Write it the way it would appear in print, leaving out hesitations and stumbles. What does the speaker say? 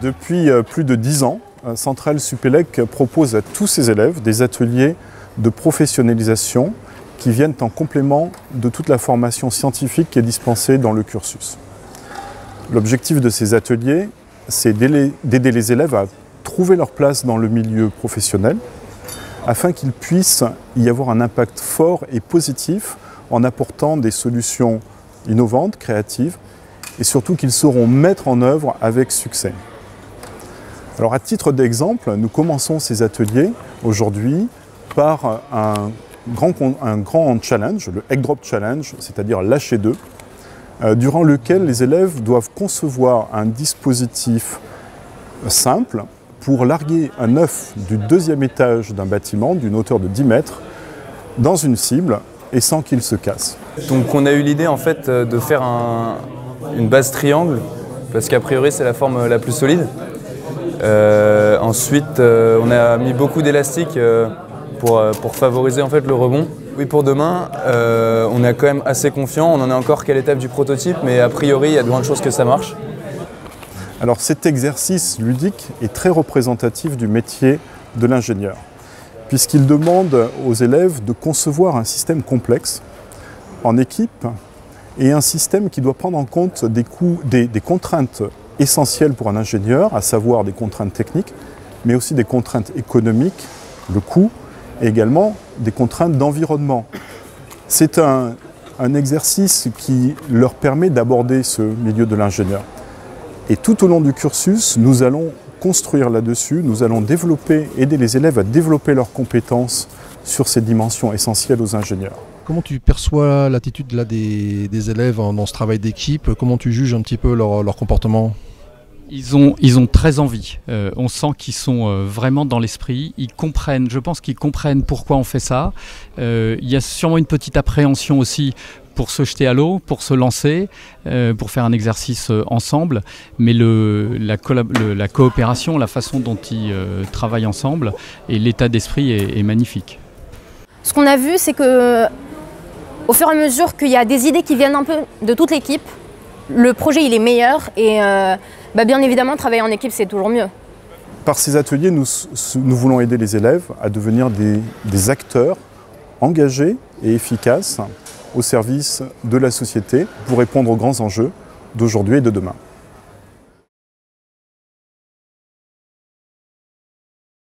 Depuis plus de 10 ans, Centrale Supélec propose à tous ses élèves des ateliers de professionnalisation qui viennent en complément de toute la formation scientifique qui est dispensée dans le cursus. L'objectif de ces ateliers, c'est d'aider les élèves à trouver leur place dans le milieu professionnel afin qu'ils puissent y avoir un impact fort et positif en apportant des solutions innovantes, créatives et surtout qu'ils sauront mettre en œuvre avec succès. Alors à titre d'exemple, nous commençons ces ateliers aujourd'hui par un grand challenge, le Egg Drop Challenge, c'est-à-dire lâcher d'œufs, durant lequel les élèves doivent concevoir un dispositif simple pour larguer un œuf du 2e étage d'un bâtiment d'une hauteur de 10 mètres dans une cible et sans qu'il se casse. Donc on a eu l'idée en fait de faire une base triangle parce qu'a priori c'est la forme la plus solide. Ensuite, on a mis beaucoup d'élastique pour favoriser en fait le rebond. Oui, pour demain, on est quand même assez confiant. On en est encore qu'à l'étape du prototype, mais a priori, il y a de grandes chances que ça marche. Alors cet exercice ludique est très représentatif du métier de l'ingénieur, puisqu'il demande aux élèves de concevoir un système complexe en équipe et un système qui doit prendre en compte des contraintes essentielles pour un ingénieur, à savoir des contraintes techniques, mais aussi des contraintes économiques, le coût, et également des contraintes d'environnement. C'est un exercice qui leur permet d'aborder ce milieu de l'ingénieur. Et tout au long du cursus, nous allons construire là-dessus, nous allons aider les élèves à développer leurs compétences sur ces dimensions essentielles aux ingénieurs. Comment tu perçois l'attitude des élèves dans ce travail d'équipe? Comment tu juges un petit peu leur comportement? Ils ont très envie. On sent qu'ils sont vraiment dans l'esprit. Ils comprennent, je pense qu'ils comprennent pourquoi on fait ça. Il y a sûrement une petite appréhension aussi pour se jeter à l'eau, pour se lancer, pour faire un exercice ensemble. Mais la coopération, la façon dont ils travaillent ensemble et l'état d'esprit est magnifique. Ce qu'on a vu, c'est que au fur et à mesure qu'il y a des idées qui viennent un peu de toute l'équipe, le projet il est meilleur et bien évidemment travailler en équipe c'est toujours mieux. Par ces ateliers, nous voulons aider les élèves à devenir des acteurs engagés et efficaces au service de la société pour répondre aux grands enjeux d'aujourd'hui et de demain.